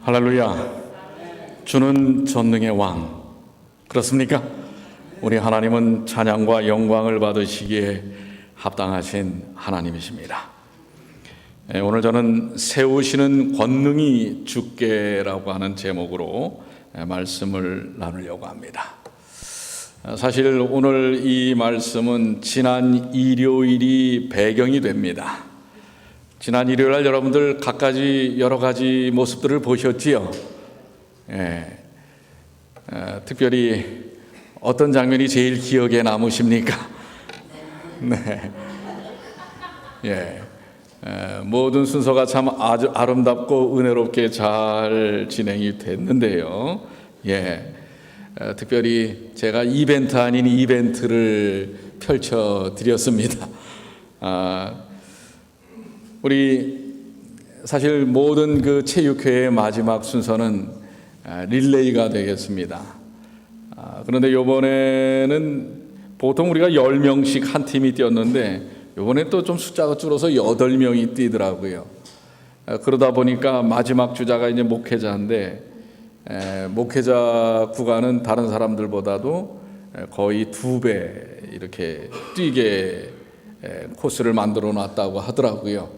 할렐루야. 주는 전능의 왕. 그렇습니까? 우리 하나님은 찬양과 영광을 받으시기에 합당하신 하나님이십니다. 오늘 저는 세우시는 권능이 주께라고 하는 제목으로 말씀을 나누려고 합니다. 사실 오늘 이 말씀은 지난 일요일이 배경이 됩니다. 지난 일요일 날 여러분들 여러 가지 모습들을 보셨지요? 특별히 어떤 장면이 제일 기억에 남으십니까? 네. 모든 순서가 참 아주 아름답고 은혜롭게 잘 진행이 됐는데요. 특별히 제가 이벤트 아닌 이벤트를 펼쳐드렸습니다. 우리 사실 모든 그 체육회의 마지막 순서는 릴레이가 되겠습니다. 그런데 이번에는 보통 우리가 10명씩 한 팀이 뛰었는데 이번에 또 좀 숫자가 줄어서 8명이 뛰더라고요. 그러다 보니까 마지막 주자가 이제 목회자인데 목회자 구간은 다른 사람들보다도 거의 2배 이렇게 뛰게 코스를 만들어 놨다고 하더라고요.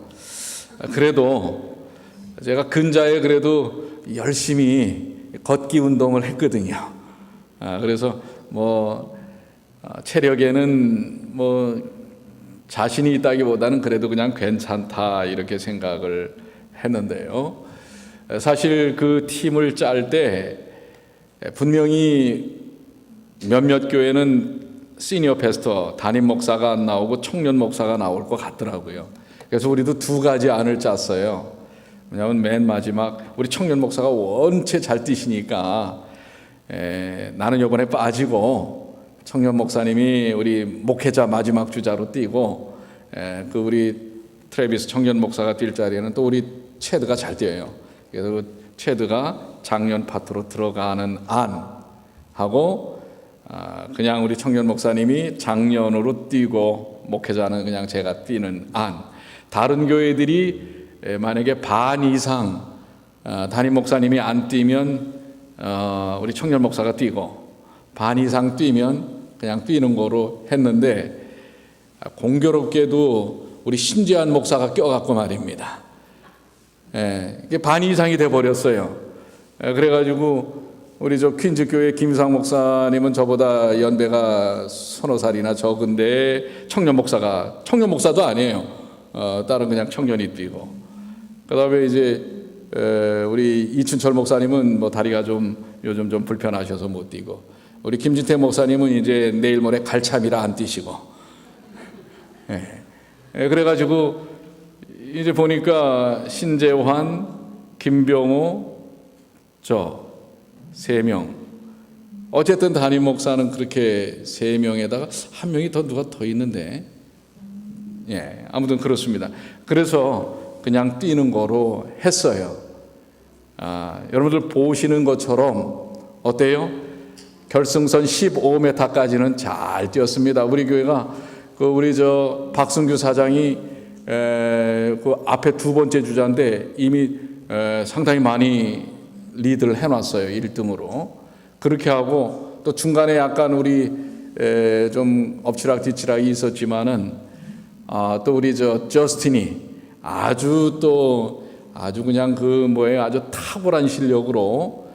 그래도 제가 근자에 그래도 열심히 걷기 운동을 했거든요. 그래서 체력에는 자신이 있다기보다는 그래도 그냥 괜찮다 이렇게 생각을 했는데요. 사실 그 팀을 짤 때 분명히 몇몇 교회는 시니어 패스터, 담임 목사가 안 나오고 청년 목사가 나올 것 같더라고요. 그래서 우리도 2가지 안을 짰어요. 왜냐하면 맨 마지막 우리 청년 목사가 원체 잘 뛰시니까 나는 이번에 빠지고 청년 목사님이 우리 목회자 마지막 주자로 뛰고 그 우리 트래비스 청년 목사가 뛸 자리에는 또 우리 체드가 잘 뛰어요. 그래서 그 체드가 장년 파트로 들어가는 안하고 그냥 우리 청년 목사님이 장년으로 뛰고 목회자는 그냥 제가 뛰는 안. 다른 교회들이 만약에 반 이상 담임 목사님이 안 뛰면 우리 청년 목사가 뛰고 반 이상 뛰면 그냥 뛰는 거로 했는데 공교롭게도 우리 신재한 목사가 껴갖고 말입니다. 이게 반 이상이 돼버렸어요. 그래가지고 우리 퀸즈 교회 김상 목사님은 저보다 연배가 서너 살이나 적은데 청년 목사도 아니에요. 다른 그냥 청년이 뛰고, 그 다음에 이제 우리 이춘철 목사님은 다리가 요즘 좀 불편하셔서 못 뛰고, 우리 김진태 목사님은 이제 내일 모레 갈참이라 안 뛰시고, 그래가지고 이제 보니까 신재환, 김병호, 저 3명. 어쨌든 담임 목사는 그렇게 3명에다가 1명이 누가 더 있는데, 아무튼 그렇습니다. 그래서 그냥 뛰는 거로 했어요. 여러분들 보시는 것처럼 어때요? 결승선 15m까지는 잘 뛰었습니다. 우리 교회가 우리 박승규 사장이 그 앞에 2번째 주자인데 이미 상당히 많이 리드를 해놨어요. 1등으로. 그렇게 하고 또 중간에 약간 우리 좀 엎치락뒤치락이 있었지만은 또 우리 저스틴이 아주 그냥 아주 탁월한 실력으로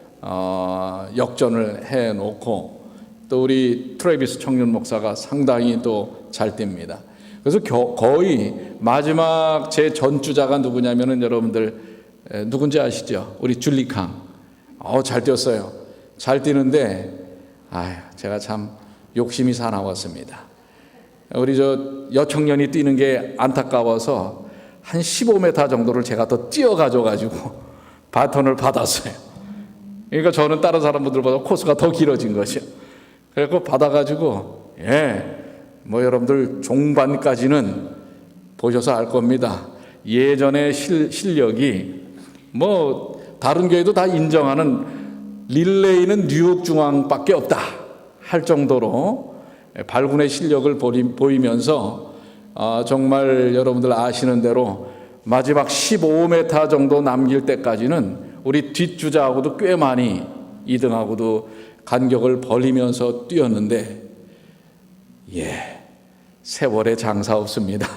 역전을 해놓고, 또 우리 트래비스 청년 목사가 상당히 또 잘 뜁니다. 그래서 거의 마지막 제 전주자가 누구냐면은 여러분들 누군지 아시죠? 우리 줄리캉. 잘 뛰었어요. 잘 뛰는데 제가 참 욕심이 사나웠습니다. 우리 여청년이 뛰는 게 안타까워서 한 15m 정도를 제가 더 뛰어가지고 바톤을 받았어요. 그러니까 저는 다른 사람들보다 코스가 더 길어진 것이요. 그래서 받아가지고 여러분들 종반까지는 보셔서 알 겁니다. 예전의 실력이 다른 교회도 다 인정하는 릴레이는 뉴욕 중앙밖에 없다 할 정도로 발군의 실력을 보이면서 정말 여러분들 아시는 대로 마지막 15m 정도 남길 때까지는 우리 뒷주자하고도 꽤 많이 2등하고도 간격을 벌리면서 뛰었는데 세월에 장사 없습니다.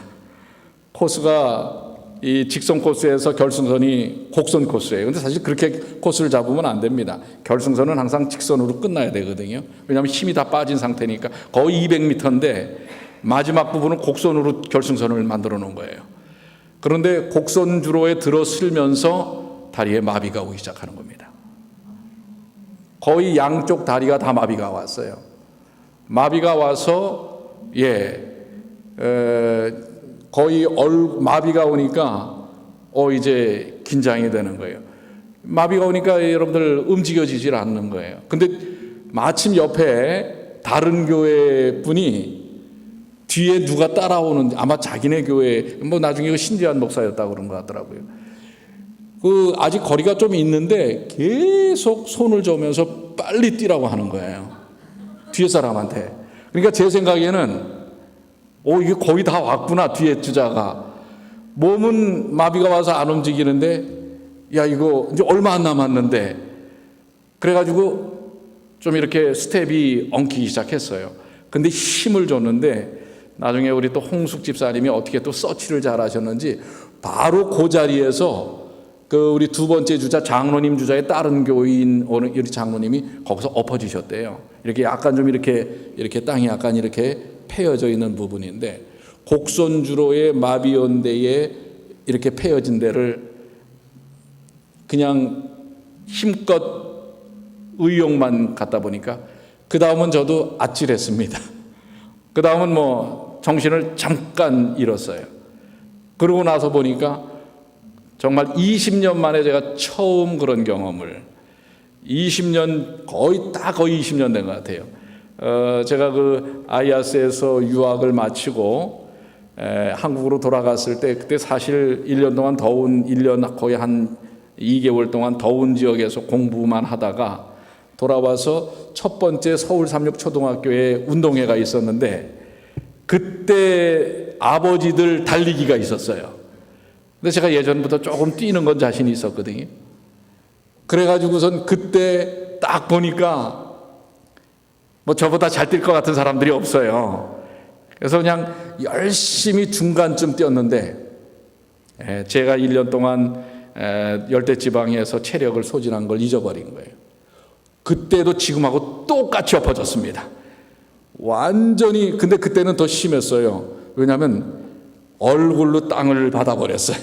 코스가 이 직선 코스에서 결승선이 곡선 코스예요. 근데 사실 그렇게 코스를 잡으면 안 됩니다. 결승선은 항상 직선으로 끝나야 되거든요. 왜냐하면 힘이 다 빠진 상태니까. 거의 200m인데 마지막 부분은 곡선으로 결승선을 만들어 놓은 거예요. 그런데 곡선 주로에 들어서면서 다리에 마비가 오기 시작하는 겁니다. 거의 양쪽 다리가 다 마비가 왔어요. 마비가 와서 거의 마비가 오니까 이제 긴장이 되는 거예요. 마비가 오니까 여러분들 움직여지질 않는 거예요. 근데 마침 옆에 다른 교회 분이 뒤에 누가 따라오는, 아마 자기네 교회, 나중에 신디안 목사였다고 그런 것 같더라고요. 아직 거리가 좀 있는데 계속 손을 저으면서 빨리 뛰라고 하는 거예요. 뒤에 사람한테. 그러니까 제 생각에는 이게 거의 다 왔구나, 뒤에 주자가. 몸은 마비가 와서 안 움직이는데, 이거 이제 얼마 안 남았는데. 그래가지고 좀 이렇게 스텝이 엉키기 시작했어요. 근데 힘을 줬는데, 나중에 우리 또 홍숙 집사님이 어떻게 또 서치를 잘 하셨는지, 바로 그 자리에서 우리 두 번째 주자, 장로님 주자의 다른 교인, 우리 장로님이 거기서 엎어지셨대요. 이렇게 약간 좀 이렇게 땅이 약간 이렇게 패여져 있는 부분인데, 곡선주로의 마비온 데에 이렇게 패여진 데를 그냥 힘껏 의욕만 갖다 보니까, 그 다음은 저도 아찔했습니다. 그 다음은 정신을 잠깐 잃었어요. 그러고 나서 보니까 정말 20년 만에 제가 처음 그런 경험을, 20년, 거의 20년 된 것 같아요. 제가 아이아스에서 유학을 마치고 한국으로 돌아갔을 때, 그때 사실 1년 동안 거의 한 2개월 동안 더운 지역에서 공부만 하다가 돌아와서 첫 번째 서울 삼육초등학교에 운동회가 있었는데, 그때 아버지들 달리기가 있었어요. 근데 제가 예전부터 조금 뛰는 건 자신이 있었거든요. 그래가지고선 그때 딱 보니까 저보다 잘 뛸 것 같은 사람들이 없어요. 그래서 그냥 열심히 중간쯤 뛰었는데, 제가 1년 동안 열대지방에서 체력을 소진한 걸 잊어버린 거예요. 그때도 지금하고 똑같이 엎어졌습니다. 완전히. 근데 그때는 더 심했어요. 왜냐하면 얼굴로 땅을 받아버렸어요.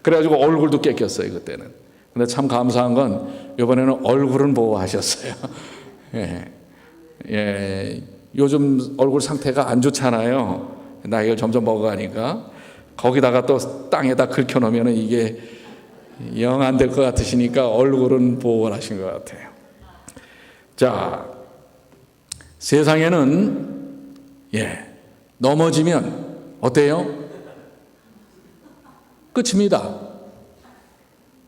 그래가지고 얼굴도 깨꼈어요, 그때는. 근데 참 감사한 건 이번에는 얼굴은 보호하셨어요. 요즘 얼굴 상태가 안 좋잖아요. 나이를 점점 먹어가니까. 거기다가 또 땅에다 긁혀놓으면 이게 영 안 될 것 같으시니까 얼굴은 보호를 하신 것 같아요. 자, 세상에는 넘어지면 어때요? 끝입니다.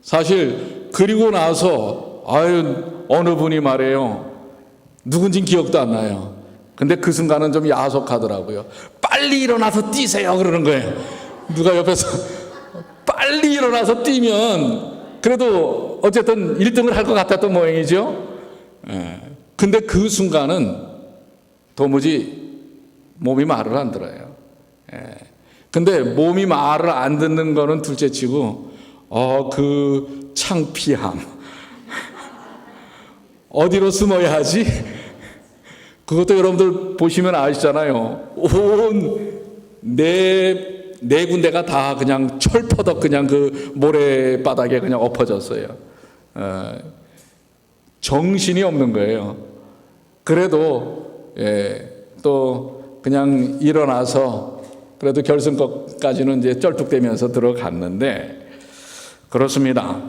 사실 그리고 나서 어느 분이 말해요. 누군진 기억도 안 나요. 근데 그 순간은 좀 야속하더라고요. 빨리 일어나서 뛰세요 그러는 거예요. 누가 옆에서 빨리 일어나서 뛰면 그래도 어쨌든 1등을 할 것 같았던 모양이죠. 근데 그 순간은 도무지 몸이 말을 안 들어요. 근데 몸이 말을 안 듣는 거는 둘째치고 그 창피함, 어디로 숨어야 하지? 그것도 여러분들 보시면 아시잖아요. 온 네 군데가 다 그냥 철퍼덕 그냥 그 모래바닥에 그냥 엎어졌어요. 정신이 없는 거예요. 그래도 또 그냥 일어나서 그래도 결승까지는 이제 쩔뚝대면서 들어갔는데, 그렇습니다.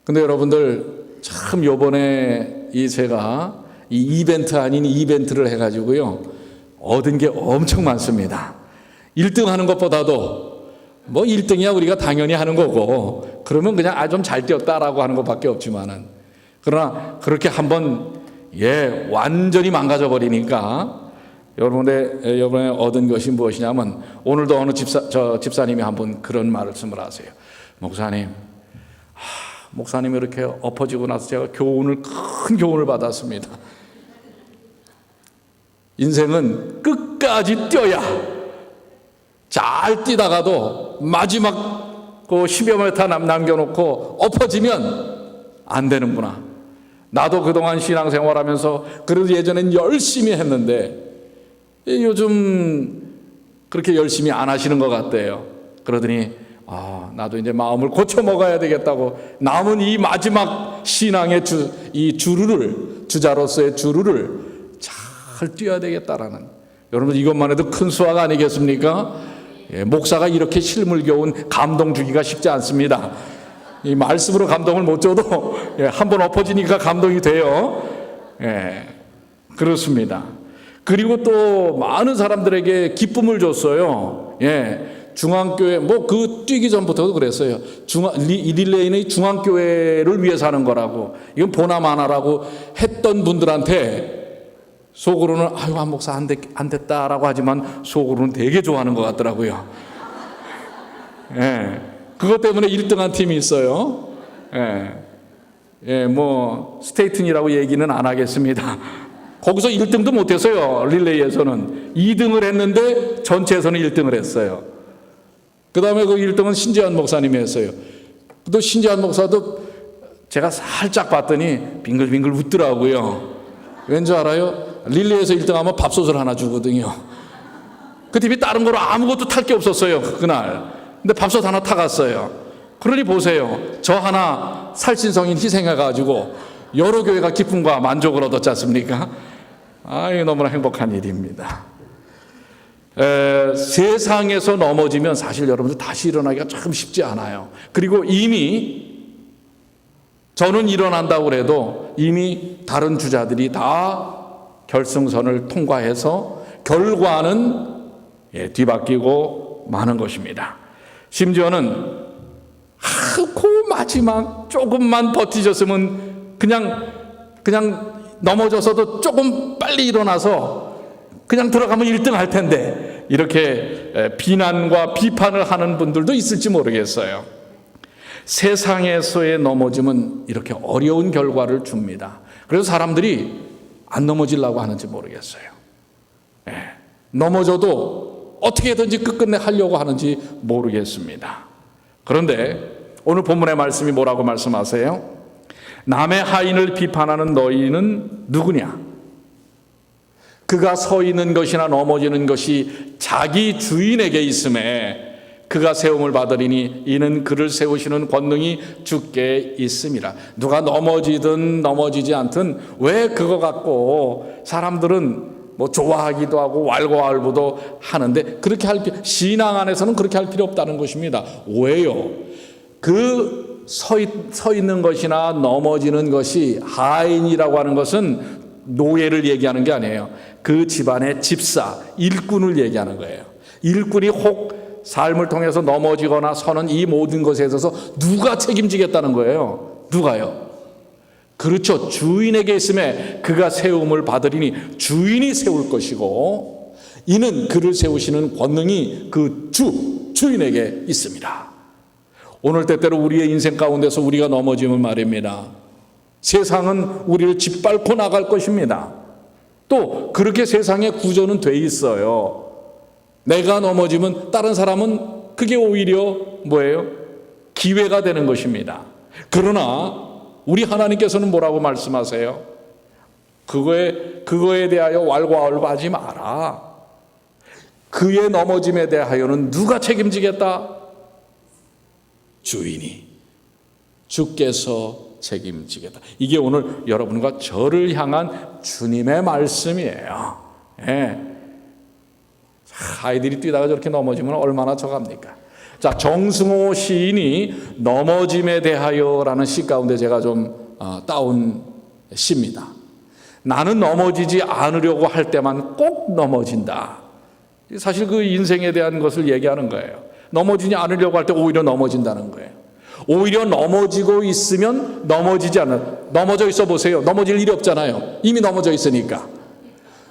근데 여러분들 참 요번에 제가 이 이벤트 아닌 이벤트를 해가지고요 얻은 게 엄청 많습니다. 1등 하는 것보다도 1등이야 우리가 당연히 하는 거고, 그러면 그냥 좀 잘 뛰었다라고 하는 것밖에 없지만은, 그러나 그렇게 한번 완전히 망가져 버리니까 여러분의 얻은 것이 무엇이냐면, 오늘도 어느 집사님이 한번 그런 말씀을 하세요. 목사님, 목사님이 이렇게 엎어지고 나서 제가 큰 교훈을 받았습니다. 인생은 끝까지 뛰어야, 잘 뛰다가도 마지막 그 10여 미터 남겨놓고 엎어지면 안 되는구나. 나도 그동안 신앙생활하면서 그래도 예전엔 열심히 했는데 요즘 그렇게 열심히 안 하시는 것 같대요. 그러더니 나도 이제 마음을 고쳐 먹어야 되겠다고 남은 이 마지막 신앙의 이 주자로서의 주루를 잘 뛰어야 되겠다라는, 여러분 이것만 해도 큰 수학 아니겠습니까? 목사가 이렇게 실물겨운 감동 주기가 쉽지 않습니다. 이 말씀으로 감동을 못 줘도 한번 엎어지니까 감동이 돼요. 그렇습니다. 그리고 또 많은 사람들에게 기쁨을 줬어요. 중앙교회 뛰기 전부터도 그랬어요. 릴레이는 중앙교회를 위해서 하는 거라고, 이건 보남 하나라고 했던 분들한테 속으로는 한 목사 안 됐다라고 하지만 속으로는 되게 좋아하는 것 같더라고요. 그것 때문에 1등한 팀이 있어요. 스테이튼이라고 얘기는 안 하겠습니다. 거기서 1등도 못했어요. 릴레이에서는 2등을 했는데 전체에서는 1등을 했어요. 그 다음에 그 1등은 신재환 목사님이 했어요. 또 신재환 목사도 제가 살짝 봤더니 빙글빙글 웃더라고요. 왠지 알아요? 릴레이에서 1등하면 밥솥을 하나 주거든요. 그 팀이 다른 거로 아무것도 탈 게 없었어요, 그날. 근데 밥솥 하나 타갔어요. 그러니 보세요, 저 하나 살신성인 희생해가지고 여러 교회가 기쁨과 만족을 얻었지 않습니까? 이거 너무나 행복한 일입니다. 세상에서 넘어지면 사실 여러분들 다시 일어나기가 참 쉽지 않아요. 그리고 이미 저는 일어난다고 그래도 이미 다른 주자들이 다 결승선을 통과해서 결과는 뒤바뀌고 마는 것입니다. 심지어는 그 마지막 조금만 버티셨으면 그냥 넘어져서도 조금 빨리 일어나서 그냥 들어가면 1등 할 텐데, 이렇게 비난과 비판을 하는 분들도 있을지 모르겠어요. 세상에서의 넘어짐은 이렇게 어려운 결과를 줍니다. 그래서 사람들이 안 넘어지려고 하는지 모르겠어요. 넘어져도 어떻게든지 끝끝내 하려고 하는지 모르겠습니다. 그런데 오늘 본문의 말씀이 뭐라고 말씀하세요? 남의 하인을 비판하는 너희는 누구냐? 그가 서 있는 것이나 넘어지는 것이 자기 주인에게 있음에 그가 세움을 받으리니 이는 그를 세우시는 권능이 주께 있음이라. 누가 넘어지든 넘어지지 않든 왜 그거 갖고 사람들은 좋아하기도 하고 왈가왈부도 하는데, 그렇게 신앙 안에서는 그렇게 할 필요 없다는 것입니다. 왜요? 그 서 있는 것이나 넘어지는 것이, 하인이라고 하는 것은 노예를 얘기하는 게 아니에요. 그 집안의 집사, 일꾼을 얘기하는 거예요. 일꾼이 혹 삶을 통해서 넘어지거나 서는 이 모든 것에 있어서 누가 책임지겠다는 거예요? 누가요? 그렇죠. 주인에게 있음에 그가 세움을 받으리니 주인이 세울 것이고 이는 그를 세우시는 권능이 그 주인에게 있습니다. 오늘 때때로 우리의 인생 가운데서 우리가 넘어지면 말입니다, 세상은 우리를 짓밟고 나갈 것입니다. 또 그렇게 세상의 구조는 돼 있어요. 내가 넘어지면 다른 사람은 그게 오히려 뭐예요? 기회가 되는 것입니다. 그러나 우리 하나님께서는 뭐라고 말씀하세요? 그거에 대하여 왈가왈부하지 마라. 그의 넘어짐에 대하여는 누가 책임지겠다? 주께서 책임지겠다. 이게 오늘 여러분과 저를 향한 주님의 말씀이에요. 아이들이 뛰다가 저렇게 넘어지면 얼마나 저갑니까? 자, 정승호 시인이 넘어짐에 대하여라는 시 가운데 제가 좀 따온 시입니다. 나는 넘어지지 않으려고 할 때만 꼭 넘어진다. 사실 그 인생에 대한 것을 얘기하는 거예요. 넘어지지 않으려고 할 때 오히려 넘어진다는 거예요. 오히려 넘어지고 있으면 넘어지지 않아요. 넘어져 있어 보세요. 넘어질 일이 없잖아요. 이미 넘어져 있으니까.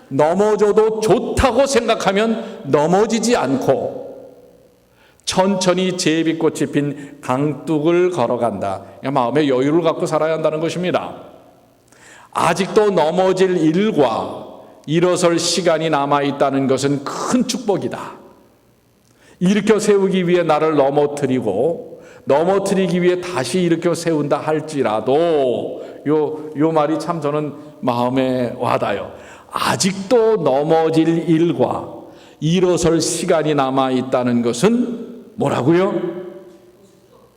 넘어져도 좋다고 생각하면 넘어지지 않고 천천히 제비꽃이 핀 강둑을 걸어간다. 마음의 여유를 갖고 살아야 한다는 것입니다. 아직도 넘어질 일과 일어설 시간이 남아있다는 것은 큰 축복이다. 일으켜 세우기 위해 나를 넘어뜨리기 위해 다시 일으켜 세운다 할지라도 요 말이 참 저는 마음에 와닿아요. 아직도 넘어질 일과 일어설 시간이 남아있다는 것은 뭐라고요?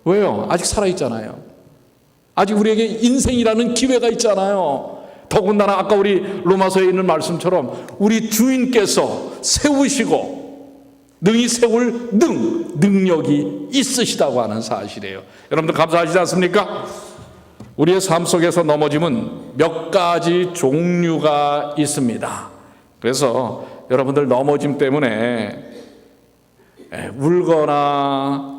왜요? 아직 살아있잖아요. 아직 우리에게 인생이라는 기회가 있잖아요. 더군다나 아까 우리 로마서에 있는 말씀처럼 우리 주인께서 세우시고 능히 세울 능력이 있으시다고 하는 사실이에요. 여러분들 감사하시지 않습니까? 우리의 삶 속에서 넘어짐은 몇 가지 종류가 있습니다. 그래서 여러분들 넘어짐 때문에 울거나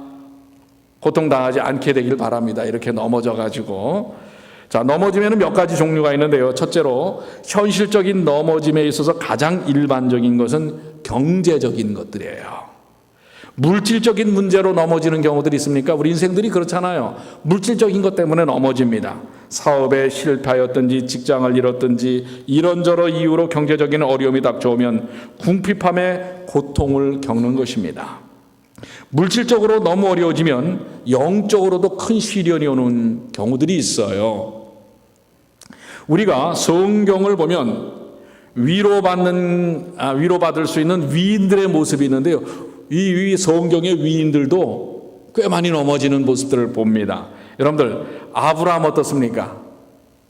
고통당하지 않게 되길 바랍니다. 이렇게 넘어져가지고. 자, 넘어짐에는 몇 가지 종류가 있는데요. 첫째로 현실적인 넘어짐에 있어서 가장 일반적인 것은 경제적인 것들이에요. 물질적인 문제로 넘어지는 경우들이 있습니까? 우리 인생들이 그렇잖아요. 물질적인 것 때문에 넘어집니다. 사업에 실패하였든지 직장을 잃었든지 이런저런 이유로 경제적인 어려움이 닥쳐오면 궁핍함의 고통을 겪는 것입니다. 물질적으로 너무 어려워지면 영적으로도 큰 시련이 오는 경우들이 있어요. 우리가 성경을 보면 위로받을 수 있는 위인들의 모습이 있는데요. 이 성경의 위인들도 꽤 많이 넘어지는 모습들을 봅니다. 여러분들, 아브라함 어떻습니까?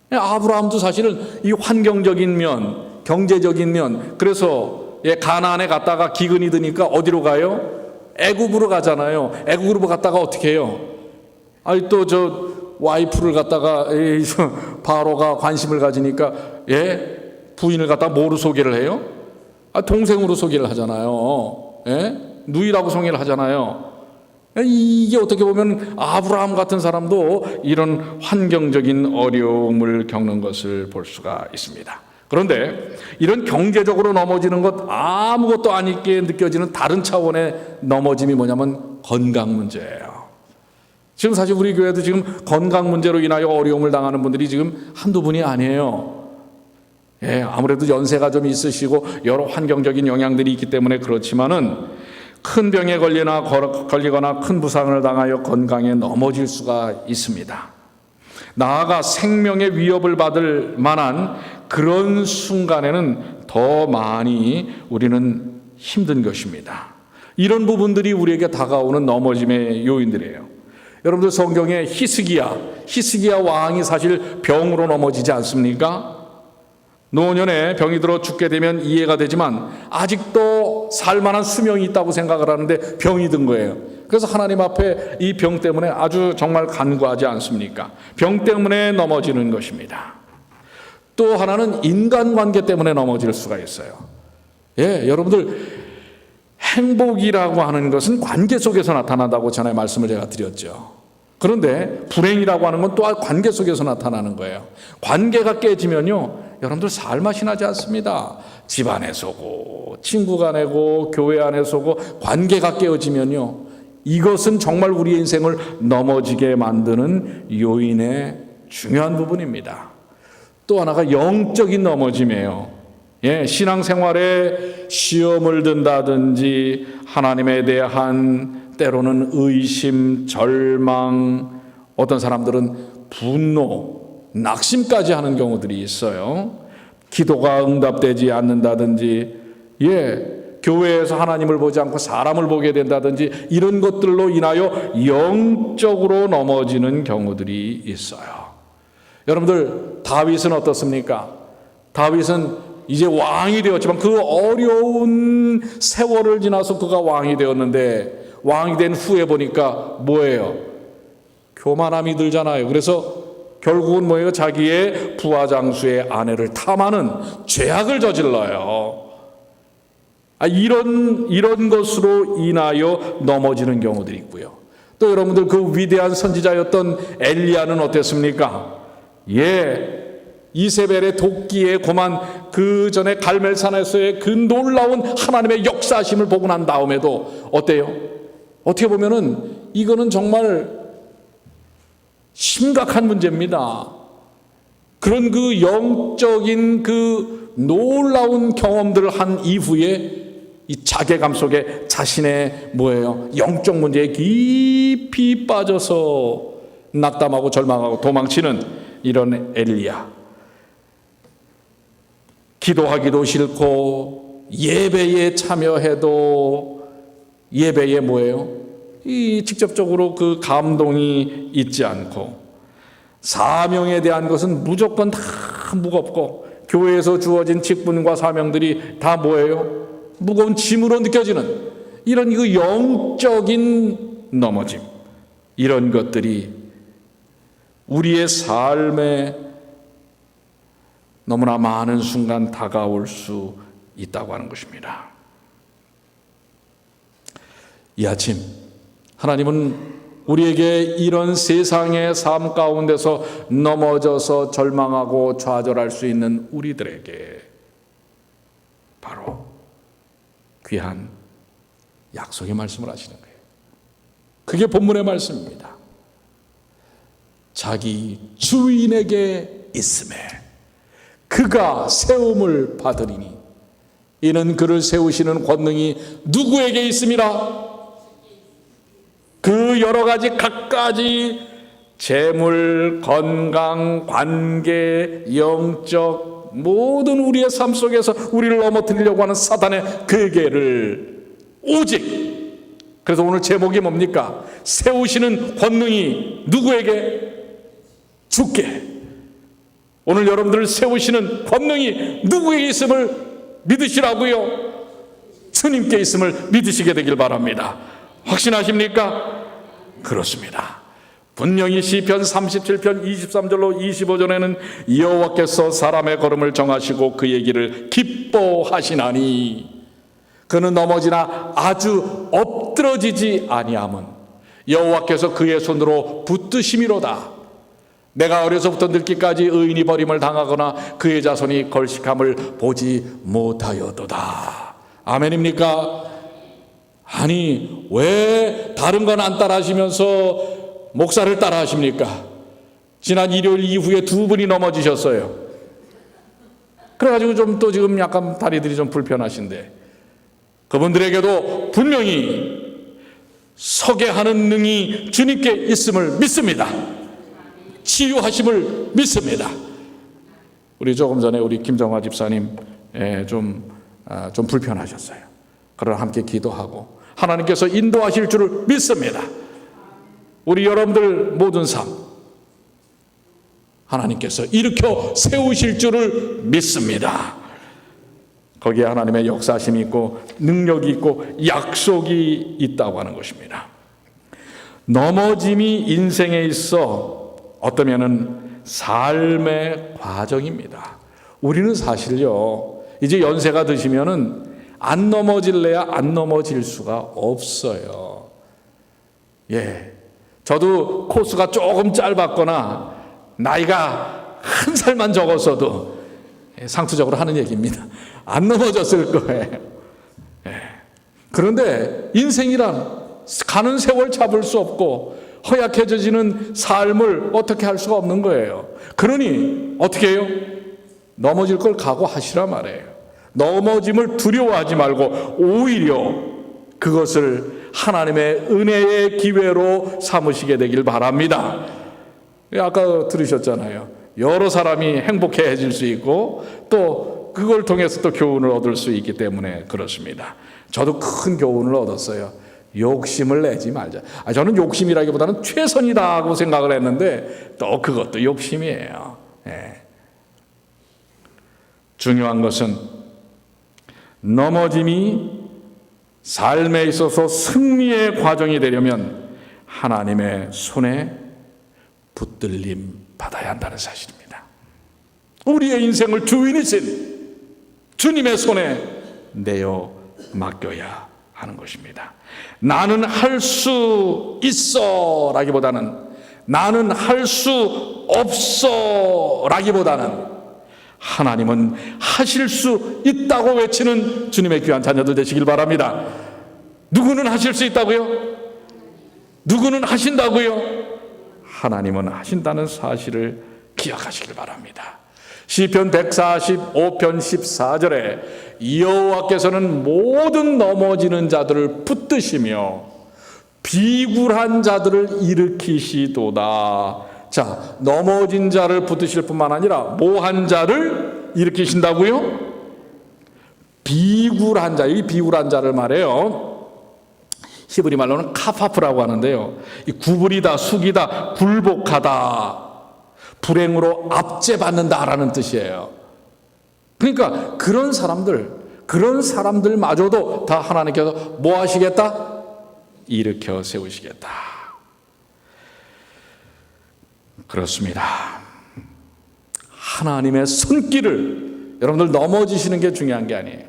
아브라함도 사실은 이 환경적인 면, 경제적인 면, 그래서 가나안에 갔다가 기근이 드니까 어디로 가요? 애굽으로 가잖아요. 애굽으로 갔다가 어떻게 해요? 아니 또 저 와이프를 갖다가 바로가 관심을 가지니까 부인을 갖다가 뭐로 소개를 해요? 동생으로 소개를 하잖아요. 누이라고 소개를 하잖아요. 이게 어떻게 보면 아브라함 같은 사람도 이런 환경적인 어려움을 겪는 것을 볼 수가 있습니다. 그런데 이런 경제적으로 넘어지는 것 아무것도 아니게 느껴지는 다른 차원의 넘어짐이 뭐냐면 건강 문제예요. 지금 사실 우리 교회도 지금 건강 문제로 인하여 어려움을 당하는 분들이 지금 한두 분이 아니에요. 아무래도 연세가 좀 있으시고 여러 환경적인 영향들이 있기 때문에 그렇지만은 큰 병에 걸리거나 큰 부상을 당하여 건강에 넘어질 수가 있습니다. 나아가 생명의 위협을 받을 만한 그런 순간에는 더 많이 우리는 힘든 것입니다. 이런 부분들이 우리에게 다가오는 넘어짐의 요인들이에요. 여러분들 성경에 히스기야 왕이 사실 병으로 넘어지지 않습니까? 노년에 병이 들어 죽게 되면 이해가 되지만 아직도 살만한 수명이 있다고 생각을 하는데 병이 든 거예요. 그래서 하나님 앞에 이 병 때문에 아주 정말 간구하지 않습니까? 병 때문에 넘어지는 것입니다. 또 하나는 인간관계 때문에 넘어질 수가 있어요. 여러분들 행복이라고 하는 것은 관계 속에서 나타난다고 전에 말씀을 제가 드렸죠. 그런데 불행이라고 하는 건 또한 관계 속에서 나타나는 거예요. 관계가 깨지면요, 여러분들 살맛이 나지 않습니다. 집 안에서고 친구 간에고 교회 안에서고 관계가 깨어지면요, 이것은 정말 우리의 인생을 넘어지게 만드는 요인의 중요한 부분입니다. 또 하나가 영적인 넘어짐이에요. 신앙생활에 시험을 든다든지 하나님에 대한 때로는 의심, 절망, 어떤 사람들은 분노, 낙심까지 하는 경우들이 있어요. 기도가 응답되지 않는다든지, 교회에서 하나님을 보지 않고 사람을 보게 된다든지 이런 것들로 인하여 영적으로 넘어지는 경우들이 있어요. 여러분들, 다윗은 어떻습니까? 다윗은 이제 왕이 되었지만 그 어려운 세월을 지나서 그가 왕이 되었는데 왕이 된 후에 보니까 뭐예요? 교만함이 들잖아요. 그래서 결국은 뭐예요? 자기의 부하 장수의 아내를 탐하는 죄악을 저질러요. 이런 것으로 인하여 넘어지는 경우들이 있고요. 또 여러분들, 그 위대한 선지자였던 엘리야는 어땠습니까? 이세벨의 도끼에 고만 그 전에 갈멜산에서의 그 놀라운 하나님의 역사심을 보고 난 다음에도 어때요? 어떻게 보면은 이거는 정말 심각한 문제입니다. 그런 그 영적인 그 놀라운 경험들을 한 이후에 이 자괴감 속에 자신의 영적 문제에 깊이 빠져서 낙담하고 절망하고 도망치는 이런 엘리야. 기도하기도 싫고 예배에 참여해도 예배에 이 직접적으로 그 감동이 있지 않고, 사명에 대한 것은 무조건 다 무겁고, 교회에서 주어진 직분과 사명들이 다 무거운 짐으로 느껴지는 이런 그 영적인 넘어짐, 이런 것들이 우리의 삶에 너무나 많은 순간 다가올 수 있다고 하는 것입니다. 이 아침 하나님은 우리에게 이런 세상의 삶 가운데서 넘어져서 절망하고 좌절할 수 있는 우리들에게 바로 귀한 약속의 말씀을 하시는 거예요. 그게 본문의 말씀입니다. 자기 주인에게 있음에 그가 세움을 받으리니 이는 그를 세우시는 권능이 누구에게 있음이라? 그 여러 가지 갖가지 재물, 건강, 관계, 영적 모든 우리의 삶 속에서 우리를 넘어뜨리려고 하는 사단의 괴계를 오직, 그래서 오늘 제목이 뭡니까? 세우시는 권능이 누구에게? 주께. 오늘 여러분들을 세우시는 권능이 누구에게 있음을 믿으시라고요? 주님께 있음을 믿으시게 되길 바랍니다. 확신하십니까? 그렇습니다. 분명히 시편 37편 23절로 25절에는 여호와께서 사람의 걸음을 정하시고 그의 길을 기뻐하시나니 그는 넘어지나 아주 엎드러지지 아니함은 여호와께서 그의 손으로 붙드심이로다. 내가 어려서부터 늙기까지 의인이 버림을 당하거나 그의 자손이 걸식함을 보지 못하여도다. 아멘입니까? 아니, 왜 다른 건 안 따라 하시면서 목사를 따라 하십니까? 지난 일요일 이후에 2분이 넘어지셨어요. 그래가지고 좀 또 지금 약간 다리들이 좀 불편하신데, 그분들에게도 분명히 서게 하는 능이 주님께 있음을 믿습니다. 치유하심을 믿습니다. 우리 조금 전에 우리 김정화 집사님 좀 불편하셨어요. 그러나 함께 기도하고 하나님께서 인도하실 줄을 믿습니다. 우리 여러분들 모든 삶 하나님께서 일으켜 세우실 줄을 믿습니다. 거기에 하나님의 역사심이 있고 능력이 있고 약속이 있다고 하는 것입니다. 넘어짐이 인생에 있어 어떠면은 삶의 과정입니다. 우리는 사실요, 이제 연세가 드시면은 안 넘어질래야 안 넘어질 수가 없어요. 예. 저도 코스가 조금 짧았거나 나이가 한 살만 적었어도 상투적으로 하는 얘기입니다. 안 넘어졌을 거예요. 예. 그런데 인생이란 가는 세월 잡을 수 없고 허약해져지는 삶을 어떻게 할 수가 없는 거예요. 그러니 어떻게 해요? 넘어질 걸 각오하시라 말이에요. 넘어짐을 두려워하지 말고 오히려 그것을 하나님의 은혜의 기회로 삼으시게 되길 바랍니다. 아까 들으셨잖아요. 여러 사람이 행복해질 수 있고 또 그걸 통해서 또 교훈을 얻을 수 있기 때문에 그렇습니다. 저도 큰 교훈을 얻었어요. 욕심을 내지 말자. 저는 욕심이라기보다는 최선이다 하고 생각을 했는데 또 그것도 욕심이에요. 예. 중요한 것은 넘어짐이 삶에 있어서 승리의 과정이 되려면 하나님의 손에 붙들림 받아야 한다는 사실입니다. 우리의 인생을 주인이신 주님의 손에 내어 맡겨야 하는 것입니다. 나는 할 수 있어 라기보다는 나는 할 수 없어 라기보다는 하나님은 하실 수 있다고 외치는 주님의 귀한 자녀들 되시길 바랍니다. 누구는 하실 수 있다고요? 누구는 하신다고요? 하나님은 하신다는 사실을 기억하시길 바랍니다. 시편 145편 14절에 여호와께서는 모든 넘어지는 자들을 붙드시며 비굴한 자들을 일으키시도다. 자, 넘어진 자를 붙드실 뿐만 아니라 뭐한 자를 일으키신다고요? 비굴한 자, 이 비굴한 자를 말해요. 히브리 말로는 카파프라고 하는데요. 이 구부리다, 숙이다, 굴복하다, 불행으로 압제받는다라는 뜻이에요. 그러니까 그런 사람들마저도 다 하나님께서 뭐 하시겠다? 일으켜 세우시겠다. 그렇습니다. 하나님의 손길을, 여러분들 넘어지시는 게 중요한 게 아니에요.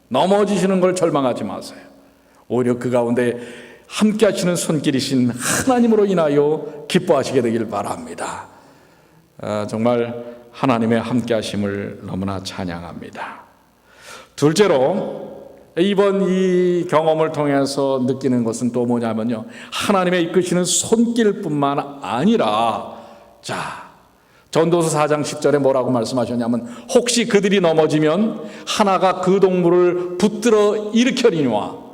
넘어지시는 걸 절망하지 마세요. 오히려 그 가운데 함께 하시는 손길이신 하나님으로 인하여 기뻐하시게 되길 바랍니다. 정말 하나님의 함께 하심을 너무나 찬양합니다. 둘째로 이번 이 경험을 통해서 느끼는 것은 또 뭐냐면요, 하나님의 이끄시는 손길뿐만 아니라, 자, 전도서 4장 10절에 뭐라고 말씀하셨냐면, 혹시 그들이 넘어지면 하나가 그 동물을 붙들어 일으켜리니와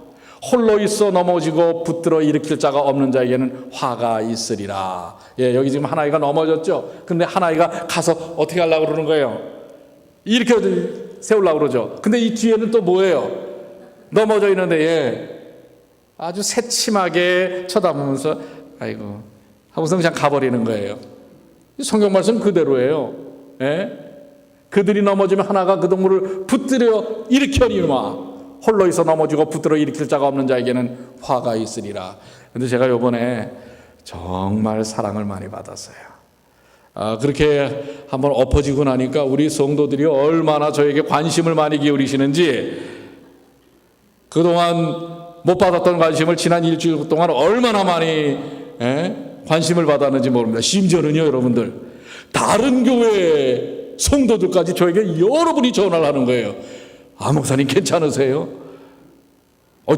홀로 있어 넘어지고 붙들어 일으킬 자가 없는 자에게는 화가 있으리라. 예, 여기 지금 하나이가 넘어졌죠. 근데 하나이가 가서 어떻게 하려고 그러는 거예요? 일으켜 세우려고 그러죠. 근데 이 뒤에는 또 뭐예요? 넘어져 있는데, 예, 아주 새침하게 쳐다보면서 아이고 하고서 그냥 가버리는 거예요. 성경 말씀 그대로예요. 예? 그들이 넘어지면 하나가 그 동물을 붙들어 일으켜리마 홀로 있어 넘어지고 붙들어 일으킬 자가 없는 자에게는 화가 있으리라. 그런데 제가 요번에 정말 사랑을 많이 받았어요. 그렇게 한번 엎어지고 나니까 우리 성도들이 얼마나 저에게 관심을 많이 기울이시는지, 그동안 못 받았던 관심을 지난 일주일 동안 얼마나 많이 관심을 받았는지 모릅니다. 심지어는요, 여러분들, 다른 교회 성도들까지 저에게 여러분이 전화를 하는 거예요. 목사님 괜찮으세요?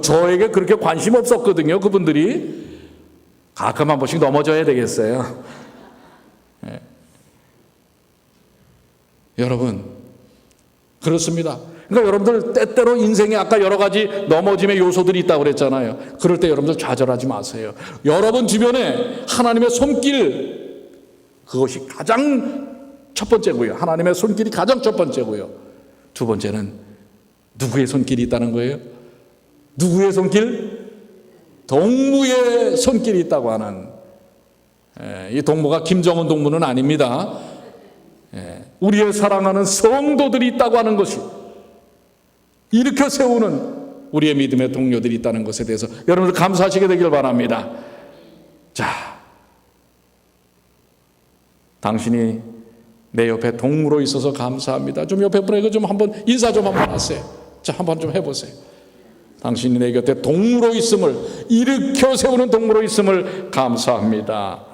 저에게 그렇게 관심 없었거든요. 그분들이. 가끔 한 번씩 넘어져야 되겠어요. 네. 여러분, 그렇습니다. 그러니까 여러분들 때때로 인생에 아까 여러 가지 넘어짐의 요소들이 있다고 그랬잖아요. 그럴 때 여러분들 좌절하지 마세요. 여러분 주변에 하나님의 손길, 그것이 가장 첫 번째고요. 하나님의 손길이 가장 첫 번째고요. 두 번째는 누구의 손길이 있다는 거예요? 누구의 손길? 동무의 손길이 있다고 하는, 이 동무가 김정은 동무는 아닙니다. 우리의 사랑하는 성도들이 있다고 하는 것이, 일으켜 세우는 우리의 믿음의 동료들이 있다는 것에 대해서 여러분들 감사하시게 되길 바랍니다. 자, 당신이 내 옆에 동무로 있어서 감사합니다. 좀 옆에 분에게 좀 한번 인사 좀 한번 하세요. 자, 한번 좀 해보세요. 당신이 내 곁에 동무로 있음을, 일으켜 세우는 동무로 있음을 감사합니다.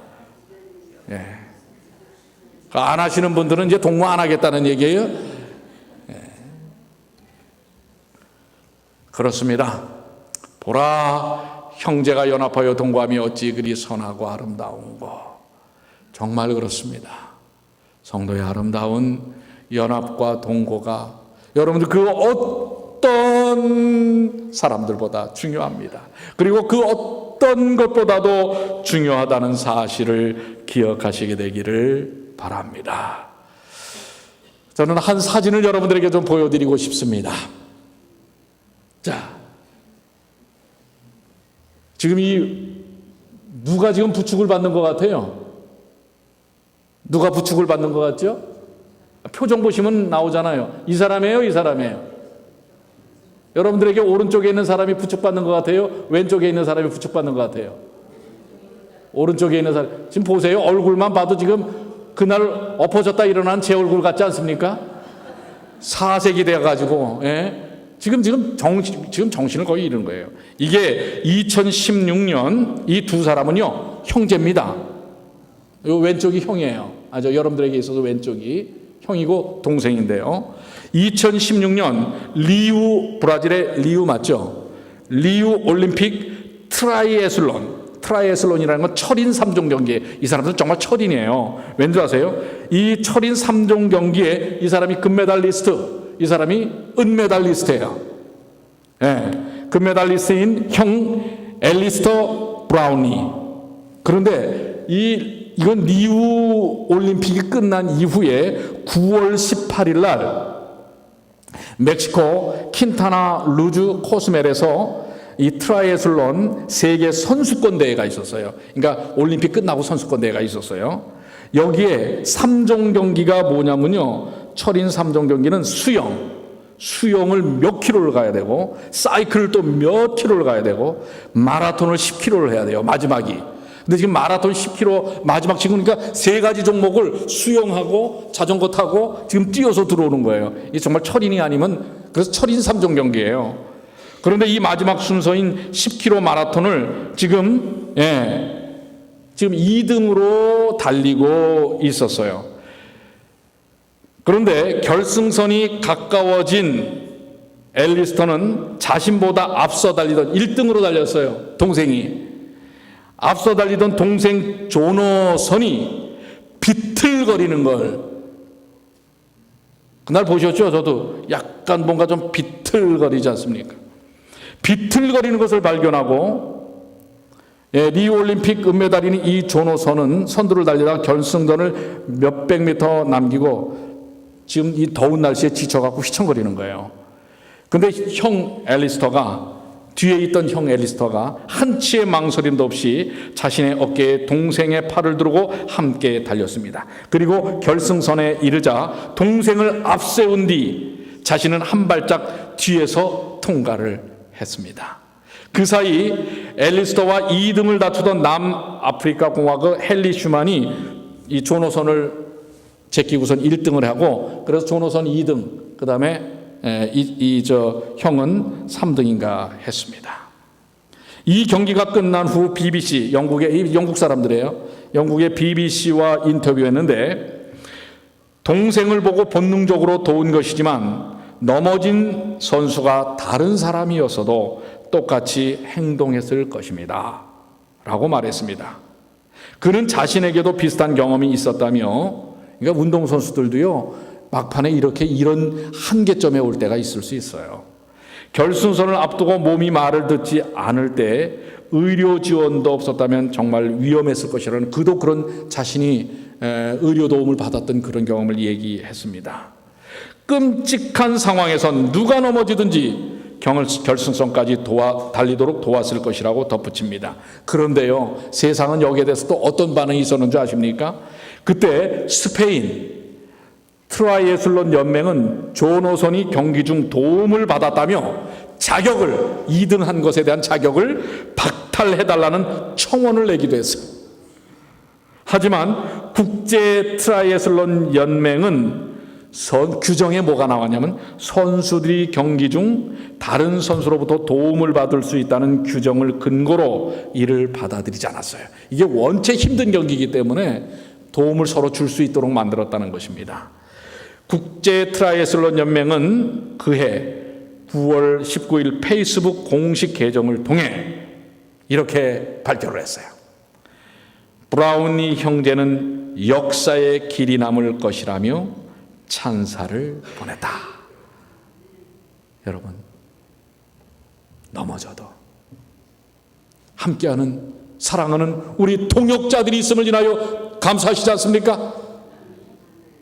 예. 안 하시는 분들은 이제 동무 안 하겠다는 얘기예요. 예. 그렇습니다. 보라, 형제가 연합하여 동거함이 어찌 그리 선하고 아름다운고. 정말 그렇습니다. 성도의 아름다운 연합과 동거가 여러분들 그 어떤 사람들보다 중요합니다. 그리고 그 어떤 것보다도 중요하다는 사실을 기억하시게 되기를 바랍니다. 저는 한 사진을 여러분들에게 좀 보여드리고 싶습니다. 자, 지금 누가 지금 부축을 받는 것 같아요? 누가 부축을 받는 것 같죠? 표정 보시면 나오잖아요. 이 사람이에요, 이 사람이에요. 여러분들에게 오른쪽에 있는 사람이 부축받는 것 같아요? 왼쪽에 있는 사람이 부축받는 것 같아요? 오른쪽에 있는 사람. 지금 보세요. 얼굴만 봐도 지금 그날 엎어졌다 일어난 제 얼굴 같지 않습니까? 사색이 되어가지고, 예? 지금 정신을 거의 잃은 거예요. 이게 2016년 이 두 사람은요, 형제입니다. 요 왼쪽이 형이에요. 여러분들에게 있어서 왼쪽이 형이고 동생인데요. 2016년 브라질의 리우 맞죠? 리우 올림픽 트라이애슬론 트라이애슬론이라는 건 철인 3종 경기에, 이 사람들은 정말 철인이에요. 왠지 아세요? 이 철인 3종 경기에 이 사람이 금메달리스트, 이 사람이 은메달리스트예요. 예, 금메달리스트인 형 앨리스터 브라우니. 그런데 이건 리우 올림픽이 끝난 이후에 9월 18일 날 멕시코 킨타나 루즈 코스멜에서 이 트라이애슬론 세계 선수권 대회가 있었어요. 그러니까 올림픽 끝나고 선수권 대회가 있었어요. 여기에 3종 경기가 뭐냐면요, 철인 3종 경기는 수영을 몇 킬로를 가야 되고, 사이클을 또 몇 킬로를 가야 되고, 마라톤을 10킬로를 해야 돼요, 마지막이. 근데 지금 마라톤 10킬로 마지막 지금 그러니까 세 가지 종목을 수영하고 자전거 타고 지금 뛰어서 들어오는 거예요. 이게 정말 철인이 아니면, 그래서 철인 3종 경기예요. 그런데 이 마지막 순서인 10킬로 마라톤을 지금 2등으로 달리고 있었어요. 그런데 결승선이 가까워진 앨리스터는 자신보다 앞서 달리던 1등으로 달렸어요. 동생이. 앞서 달리던 동생 조노선이 비틀거리는 걸, 그날 보셨죠? 저도 약간 뭔가 좀 비틀거리지 않습니까? 비틀거리는 것을 발견하고, 리우올림픽 은메달인 이 조노선은 선두를 달리다가 결승선을 몇백 미터 남기고 지금 이 더운 날씨에 지쳐갖고 휘청거리는 거예요. 근데 뒤에 있던 형 앨리스터가 한치의 망설임도 없이 자신의 어깨에 동생의 팔을 두르고 함께 달렸습니다. 그리고 결승선에 이르자 동생을 앞세운 뒤 자신은 한 발짝 뒤에서 통과를 했습니다. 그 사이 앨리스터와 2등을 다투던 남아프리카 공화국 헨리 슈만이 이 조노선을 제끼고선 1등을 하고, 그래서 조노선 2등, 그 다음에 형은 3등인가 했습니다. 이 경기가 끝난 후 BBC, 영국 사람들이에요. 영국의 BBC와 인터뷰했는데, 동생을 보고 본능적으로 도운 것이지만 넘어진 선수가 다른 사람이었어도 똑같이 행동했을 것입니다 라고 말했습니다. 그는 자신에게도 비슷한 경험이 있었다며, 그러니까 운동선수들도요, 막판에 이런 한계점에 올 때가 있을 수 있어요. 결승선을 앞두고 몸이 말을 듣지 않을 때 의료 지원도 없었다면 정말 위험했을 것이라는, 그도 그런 자신이 의료 도움을 받았던 그런 경험을 얘기했습니다. 끔찍한 상황에선 누가 넘어지든지 결승선까지 달리도록 도왔을 것이라고 덧붙입니다. 그런데요, 세상은 여기에 대해서 또 어떤 반응이 있었는지 아십니까? 그때 스페인 트라이애슬론 연맹은 조노선이 경기 중 도움을 받았다며 2등한 것에 대한 자격을 박탈해달라는 청원을 내기도 했어요. 하지만 국제 트라이애슬론 연맹은 규정에 뭐가 나왔냐면, 선수들이 경기 중 다른 선수로부터 도움을 받을 수 있다는 규정을 근거로 이를 받아들이지 않았어요. 이게 원체 힘든 경기이기 때문에 도움을 서로 줄 수 있도록 만들었다는 것입니다. 국제 트라이애슬론 연맹은 그해 9월 19일 페이스북 공식 계정을 통해 이렇게 발표를 했어요. 브라우니 형제는 역사의 길이 남을 것이라며 찬사를 보냈다. 여러분, 넘어져도 함께하는, 사랑하는 우리 동역자들이 있음을 인하여 감사하시지 않습니까?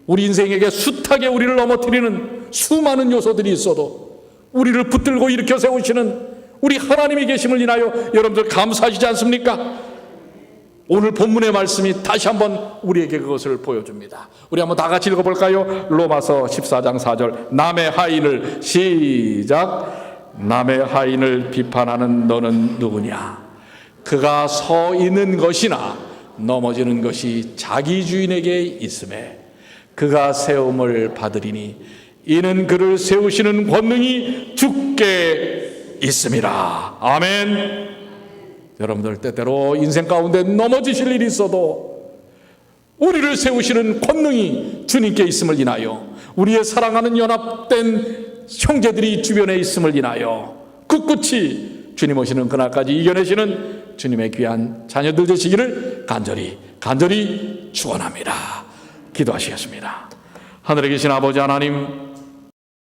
우리 인생에게 숱하게 우리를 넘어뜨리는 수많은 요소들이 있어도 우리를 붙들고 일으켜 세우시는 우리 하나님이 계심을 인하여 여러분들 감사하시지 않습니까? 오늘 본문의 말씀이 다시 한번 우리에게 그것을 보여줍니다. 우리 한번 다 같이 읽어볼까요? 로마서 14장 4절, 남의 하인을, 시작, 남의 하인을 비판하는 너는 누구냐? 그가 서 있는 것이나 넘어지는 것이 자기 주인에게 있음에 그가 세움을 받으리니 이는 그를 세우시는 권능이 주께 있음이라. 아멘. 여러분들, 때때로 인생 가운데 넘어지실 일이 있어도 우리를 세우시는 권능이 주님께 있음을 인하여, 우리의 사랑하는 연합된 형제들이 주변에 있음을 인하여 꿋꿋이 주님 오시는 그날까지 이겨내시는 주님의 귀한 자녀들 되시기를 간절히 축원합니다. 기도하시겠습니다. 하늘에 계신 아버지 하나님,